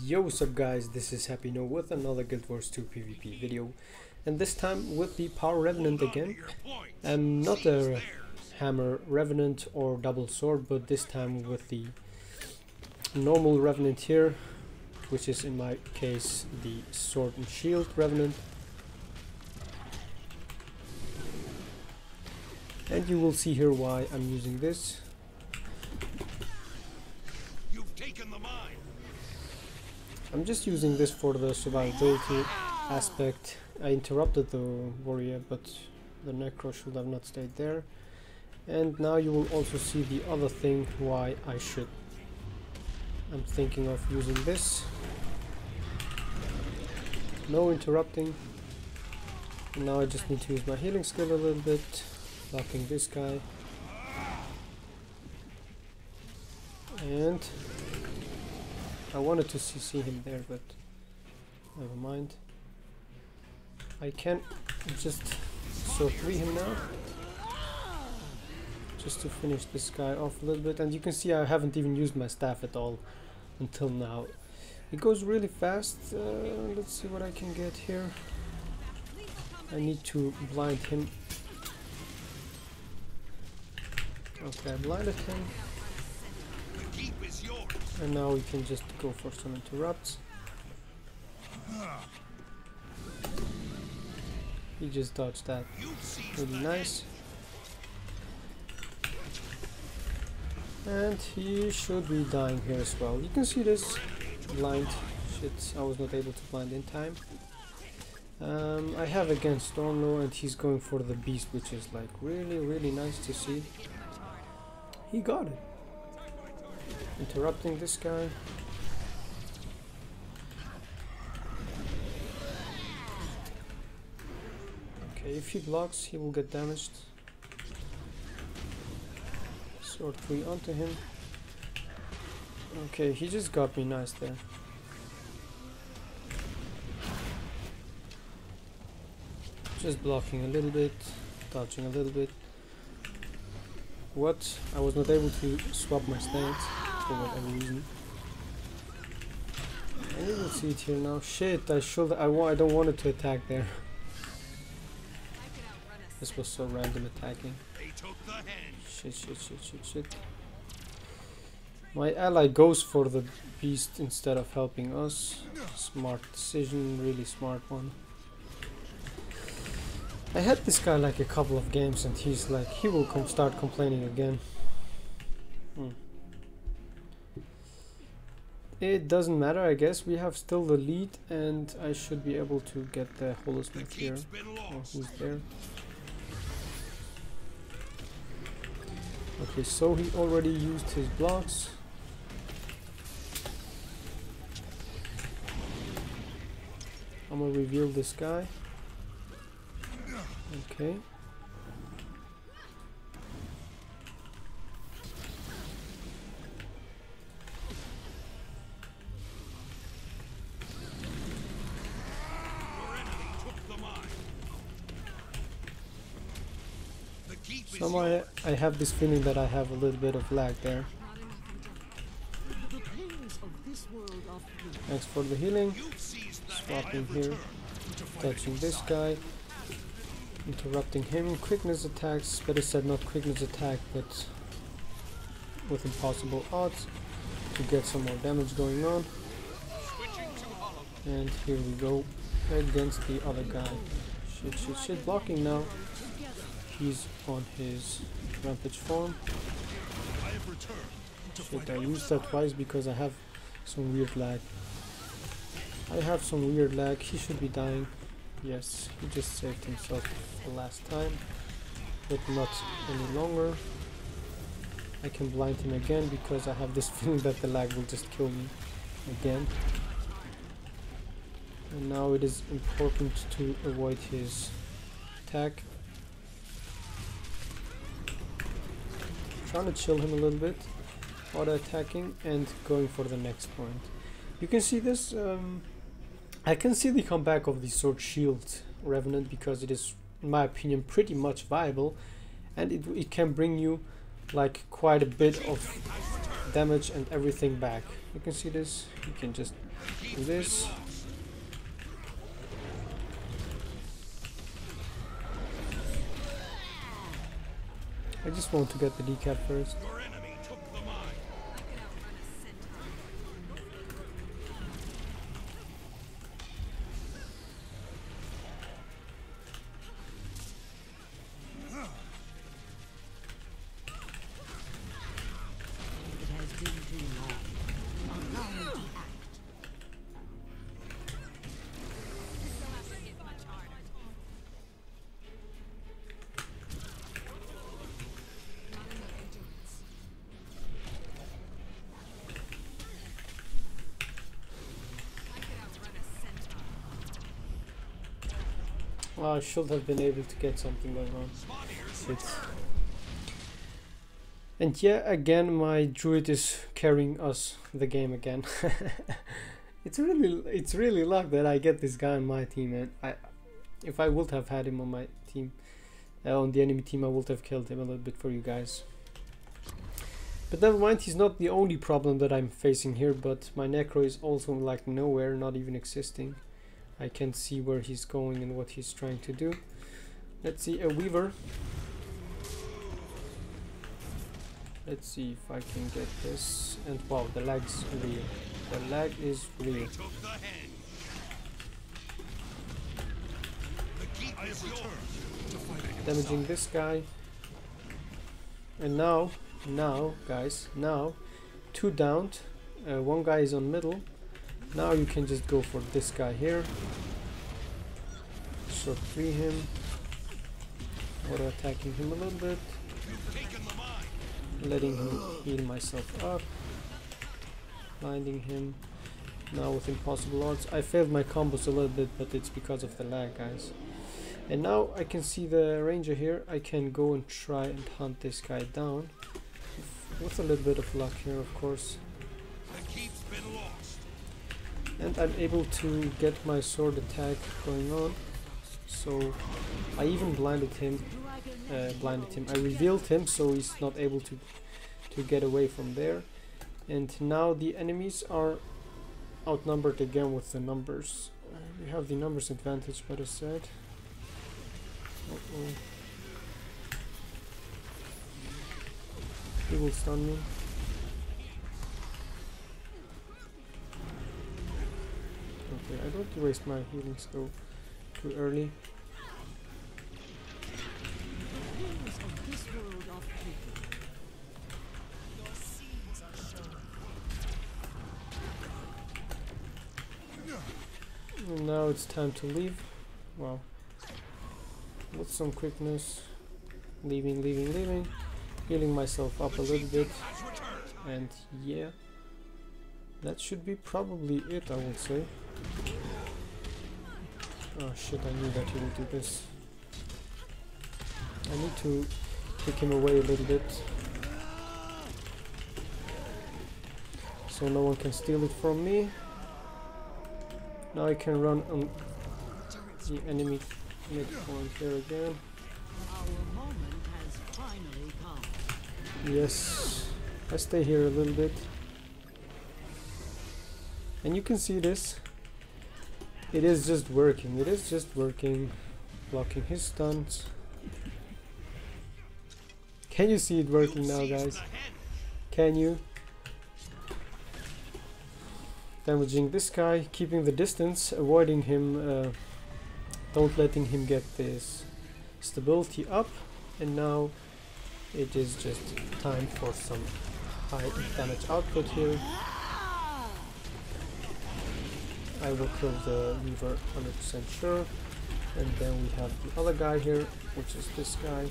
Yo, what's up guys, this is Happy No with another Guild Wars 2 PvP video, and this time with the Power Revenant again, and not a hammer Revenant or double sword, but this time with the normal Revenant here, which is in my case the sword and shield Revenant. And you will see here why I'm using this. I'm just using this for the survivability aspect. I interrupted the warrior, but the necro should have not stayed there. And now you will also see the other thing why I'm thinking of using this. No interrupting. And now I just need to use my healing skill a little bit, blocking this guy. And I wanted to see him there, but never mind. I can just sword 3 him now, just to finish this guy off a little bit. And you can see I haven't even used my staff at all until now. It goes really fast. Let's see what I can get here. I need to blind him. Okay, I blinded him. And now we can just go for some interrupts. He just dodged that. Really nice. And he should be dying here as well. You can see this blind. Shit, I was not able to blind in time. I have again Stormlord, and he's going for the beast, which is like really nice to see. He got it. Interrupting this guy. Okay, if he blocks, he will get damaged. Sword 3 onto him. Okay, he just got me nice there. Just blocking a little bit, dodging a little bit. What? I was not able to swap my stance for whatever reason. And you will see it here now. Shit, I don't want it to attack there. This was so random attacking. Shit. My ally goes for the beast instead of helping us. Smart decision, really smart one. I had this guy like a couple of games, and he's like, he will start complaining again. It doesn't matter, I guess. We have still the lead, and I should be able to get the holosmith here. Oh, who's there? Okay, so he already used his blocks. I'm gonna reveal this guy. Okay. So I have this feeling that I have a little bit of lag there. Thanks for the healing. Swapping here. Touching this guy. Interrupting him. Quickness attacks. Better said not quickness attack, but with impossible odds to get some more damage going on. And here we go against the other guy. Shit. Blocking now. He's on his rampage form. Shit, I used that twice because I have some weird lag. He should be dying. Yes, he just saved himself the last time, but not any longer. I can blind him again because I have this feeling that the lag will just kill me again. And now it is important to avoid his attack. Trying to chill him a little bit, auto attacking and going for the next point. You can see this. I can see the comeback of the sword shield Revenant because it is, in my opinion, pretty much viable, and it can bring you like quite a bit of damage and everything back. You can see this. You can just do this. I just want to get the decap first. Oh, I should have been able to get something going on. Shit. And yeah, again, my druid is carrying us the game again. It's really luck that I get this guy on my team, and if I would have had him on my team, on the enemy team, I would have killed him a little bit for you guys. But never mind, he's not the only problem that I'm facing here, but my necro is also like nowhere, not even existing. I can see where he's going and what he's trying to do. Let's see, a weaver. Let's see if I can get this. And wow, the lag's real. The lag is real. Damaging this guy. And now guys, now 2 downed. One guy is on middle. Now you can just go for this guy here. So free him. Auto attacking him a little bit. Letting him heal myself up. Blinding him. Now with impossible odds. I failed my combos a little bit, but it's because of the lag, guys. And now I can see the ranger here. I can go and try and hunt this guy down. With a little bit of luck here, of course. And I'm able to get my sword attack going on. So I even blinded him. I revealed him, so he's not able to get away from there. And now the enemies are outnumbered again with the numbers. We have the numbers advantage, better said. He will stun me. Okay, I don't waste my healing slow too early. And now it's time to leave. Wow. With some quickness. Leaving. Healing myself up a little bit. And yeah. That should be probably it, I would say. Oh shit, I knew that he would do this. I need to kick him away a little bit. So no one can steal it from me. Now I can run on the enemy midpoint here again. Yes, I stay here a little bit. And you can see this. It is just working. Blocking his stuns. Can you see it working now, guys? Can you? Damaging this guy, keeping the distance, avoiding him, don't letting him get this stability up. And now it is just time for some high damage output here. I will kill the Weaver 100% sure. And then we have the other guy here, which is this guy.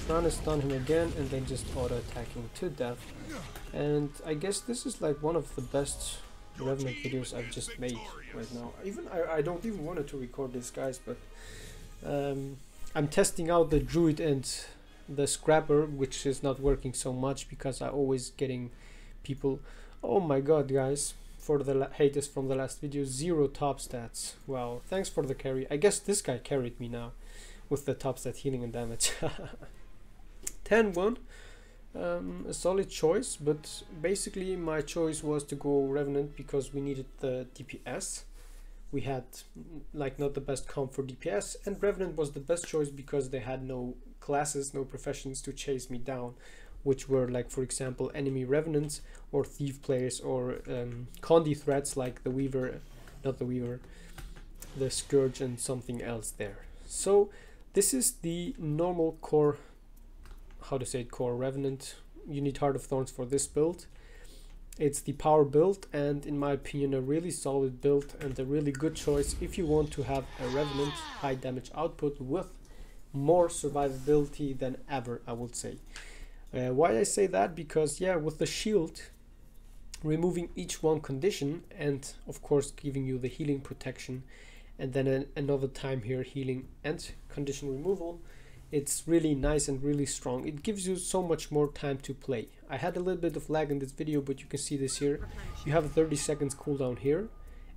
Trying to stun him again and then just auto attacking to death. And I guess this is like one of the best Revenant videos I've just made right now. I don't even want to record this, guys, but I'm testing out the Druid and the Scrapper, which is not working so much because I'm always getting people. Oh my god, guys. For the haters from the last video, 0 top stats. Wow, thanks for the carry. I guess this guy carried me now with the top stat healing and damage. 10-1. a solid choice, but basically my choice was to go Revenant because we needed the DPS. We had like not the best comp for DPS, and Revenant was the best choice because they had no classes, no professions to chase me down, which were like, for example, enemy Revenants or thief players or Condi threats like the Weaver, not the Weaver, the Scourge and something else there. So this is the normal core, how to say it, core Revenant. You need Heart of Thorns for this build. It's the power build, and in my opinion a really solid build and a really good choice if you want to have a Revenant high damage output with more survivability than ever, I would say. Why I say that? Because yeah, with the shield removing each one condition and of course giving you the healing protection, and then another time here healing and condition removal, it's really nice and really strong. It gives you so much more time to play. I had a little bit of lag in this video, but you can see this here. You have a 30 seconds cooldown here,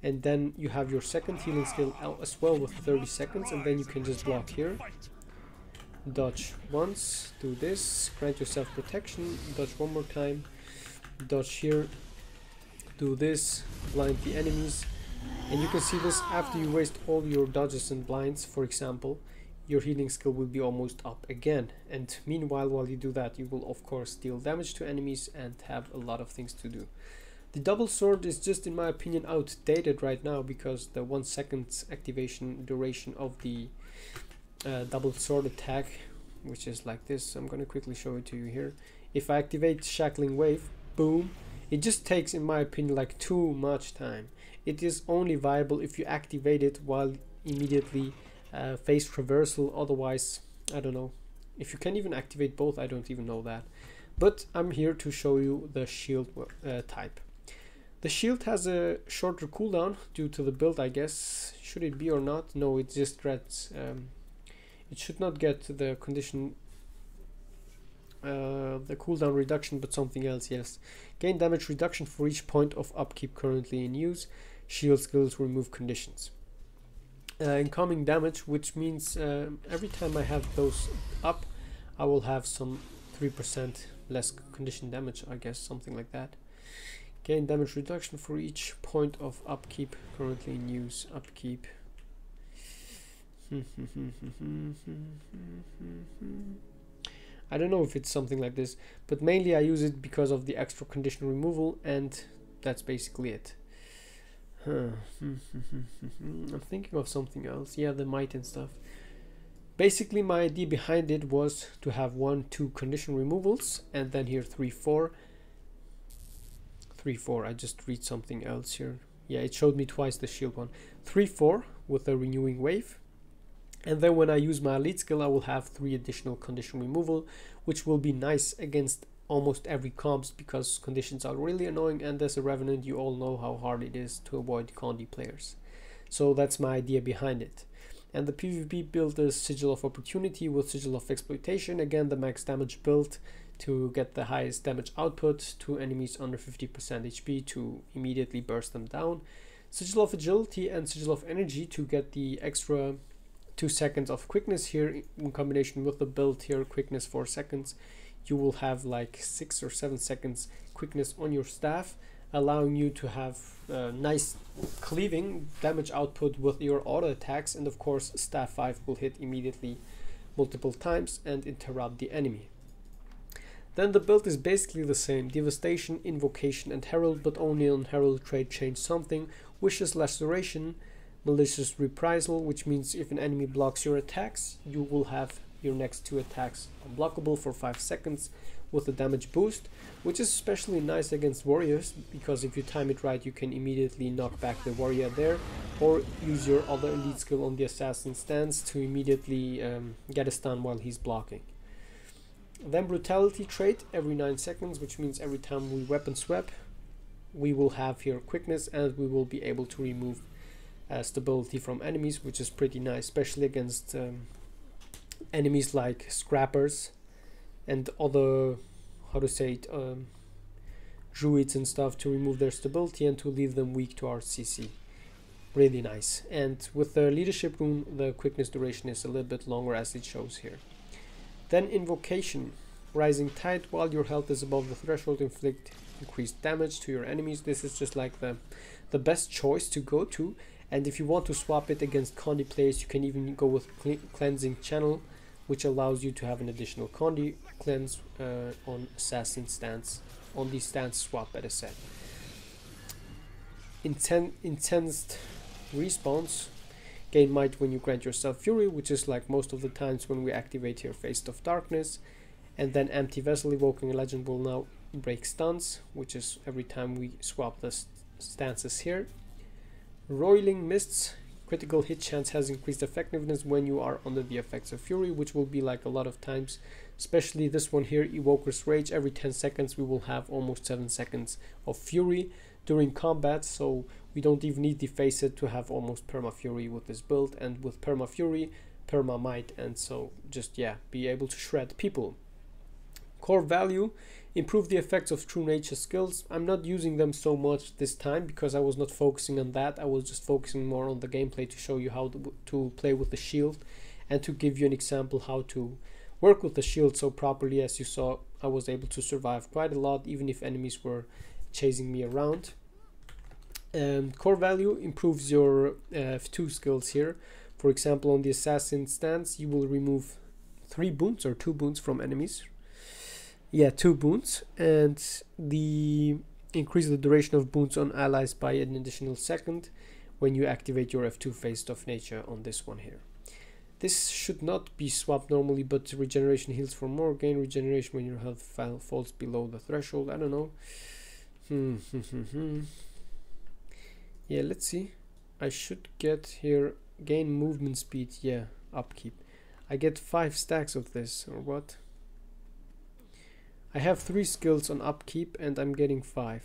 and then you have your second healing skill out as well with 30 seconds, and then you can just block here, dodge once, do this, grant yourself protection, dodge one more time, dodge here, do this, blind the enemies. And you can see this after you waste all your dodges and blinds, for example, your healing skill will be almost up again. And meanwhile, while you do that, you will of course deal damage to enemies and have a lot of things to do. The double sword is just, in my opinion, outdated right now because the 1 second activation duration of the double sword attack, which is like this. I'm gonna quickly show it to you here. If I activate Shackling Wave, boom, it just takes, in my opinion, like too much time. It is only viable if you activate it while immediately face traversal. Otherwise, I don't know if you can even activate both. I don't even know that, but I'm here to show you the shield type. The shield has a shorter cooldown due to the build, I guess. Should it be or not? No, it just gets it should not get the condition the cooldown reduction, but something else. Yes, gain damage reduction for each point of upkeep currently in use. Shield skills remove conditions. Incoming damage, which means every time I have those up, I will have some 3% less condition damage, I guess, something like that. Gain damage reduction for each point of upkeep currently in use. Upkeep. I don't know if it's something like this, but mainly I use it because of the extra condition removal, and that's basically it. I'm thinking of something else. Yeah, the might and stuff. Basically, my idea behind it was to have 1, 2 condition removals, and then here 3, 4. 3, 4. I just read something else here. Yeah, it showed me twice the shield one. 3, 4 with a renewing wave. And then when I use my elite skill, I will have 3 additional condition removal, which will be nice against almost every comps because conditions are really annoying, and as a Revenant you all know how hard it is to avoid Condi players. So that's my idea behind it. And the PvP build is Sigil of Opportunity with Sigil of Exploitation. Again, the max damage build to get the highest damage output to enemies under 50% HP to immediately burst them down. Sigil of Agility and Sigil of Energy to get the extra 2 seconds of quickness here in combination with the build here, quickness 4 seconds. You will have like 6 or 7 seconds quickness on your staff, allowing you to have nice cleaving damage output with your auto attacks, and of course staff 5 will hit immediately multiple times and interrupt the enemy. Then the build is basically the same: Devastation, Invocation and Herald, but only on Herald trait change something. Vicious Laceration, Malicious Reprisal, which means if an enemy blocks your attacks, you will have your next 2 attacks unblockable for 5 seconds with a damage boost, which is especially nice against warriors because if you time it right, you can immediately knock back the warrior there, or use your other elite skill on the assassin stance to immediately get a stun while he's blocking. Then Brutality trait every 9 seconds, which means every time we weapon swap, we will have here quickness and we will be able to remove stability from enemies, which is pretty nice, especially against enemies like scrappers and other, how to say it, druids and stuff, to remove their stability and to leave them weak to our CC. Really nice. And with the leadership rune, the quickness duration is a little bit longer, as it shows here. Then Invocation. Rising Tide, while your health is above the threshold, inflict increased damage to your enemies. This is just like the best choice to go to, and if you want to swap it against Condi players, you can even go with Cleansing Channel, which allows you to have an additional Condi cleanse on Assassin stance, on the stance swap better said. Incensed Response, gain might when you grant yourself Fury, which is like most of the times when we activate here Face of Darkness. And then Empty Vessel, evoking a legend, will now break stuns, which is every time we swap the stances here. Roiling Mists, critical hit chance has increased effectiveness when you are under the effects of Fury, which will be like a lot of times, especially this one here, Evoker's Rage. Every 10 seconds we will have almost 7 seconds of Fury during combat, so we don't even need the Facet to have almost perma Fury with this build, and with perma Fury, perma Might, and so just yeah, be able to shred people. Core Value, improve the effects of True Nature skills. I'm not using them so much this time because I was not focusing on that. I was just focusing more on the gameplay to show you how to play with the shield and to give you an example how to work with the shield so properly. As you saw, I was able to survive quite a lot even if enemies were chasing me around. Core Value improves your F2 skills here. For example, on the Assassin stance, you will remove 3 boons or 2 boons from enemies. Yeah, 2 boons, and increase the duration of boons on allies by an additional second when you activate your F2 Face of Nature on this one here. This should not be swapped normally, but regeneration heals for more, gain regeneration when your health falls below the threshold. I don't know. Yeah, let's see. I should get here gain movement speed. Yeah, upkeep. I get 5 stacks of this, or what? I have 3 skills on upkeep and I'm getting 5.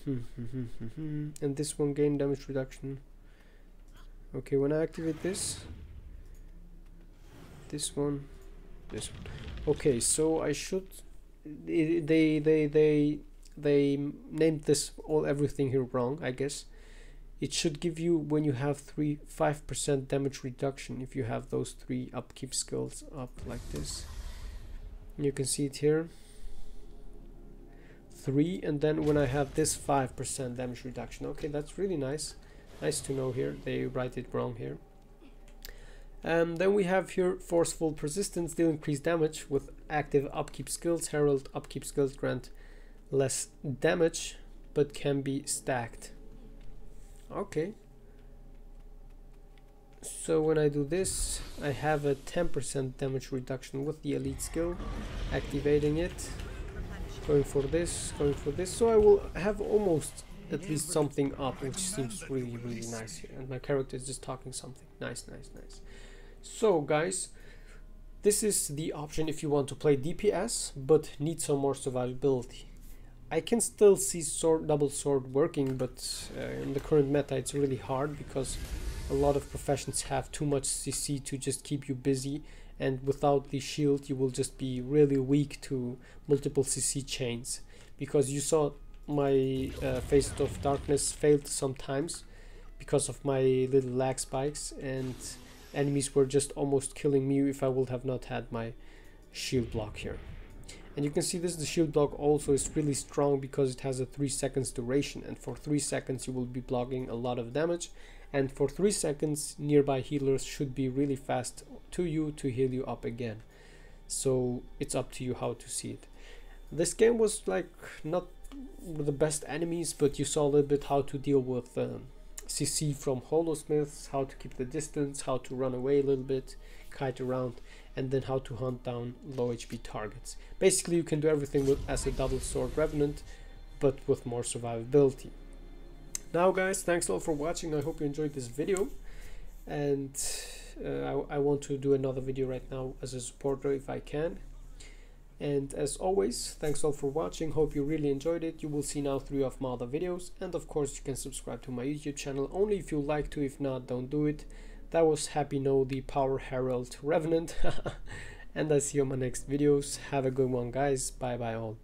And this one, gain damage reduction. Okay, when I activate this one. Okay, so I should. They named this everything here wrong, I guess. It should give you, when you have 5% damage reduction if you have those 3 upkeep skills up like this. You can see it here, 3, and then when I have this 5% damage reduction. Okay, that's really nice to know here. They write it wrong here. Then we have here Forceful Persistence, deal increased damage with active upkeep skills. Herald upkeep skills grant less damage but can be stacked. Okay, so when I do this, I have a 10% damage reduction with the elite skill, activating it, going for this, so I will have almost at least something up, which seems really nice here, and my character is just talking something nice. So guys, this is the option if you want to play DPS but need some more survivability. I can still see double sword working, but in the current meta it's really hard because a lot of professions have too much CC to just keep you busy, and without the shield you will just be really weak to multiple CC chains, because you saw my Face of Darkness failed sometimes because of my little lag spikes, and enemies were just almost killing me if I would have not had my shield block here. And you can see this, the shield block also is really strong because it has a 3 seconds duration, and for 3 seconds you will be blocking a lot of damage, and for 3 seconds nearby healers should be really fast to you to heal you up again. So it's up to you how to see it. This game was like not the best enemies, but you saw a little bit how to deal with CC from holosmiths, how to keep the distance, how to run away a little bit, kite around, and then how to hunt down low HP targets. Basically you can do everything as a double sword Revenant, but with more survivability. Now guys, thanks all for watching. I hope you enjoyed this video, and I want to do another video right now as a supporter if I can. And as always, thanks all for watching. Hope you really enjoyed it. You will see now 3 of my other videos, and of course you can subscribe to my YouTube channel only if you like to. If not, don't do it. That was Happy No, the Power Herald Revenant. And I see you on my next videos. Have a good one guys. Bye bye all.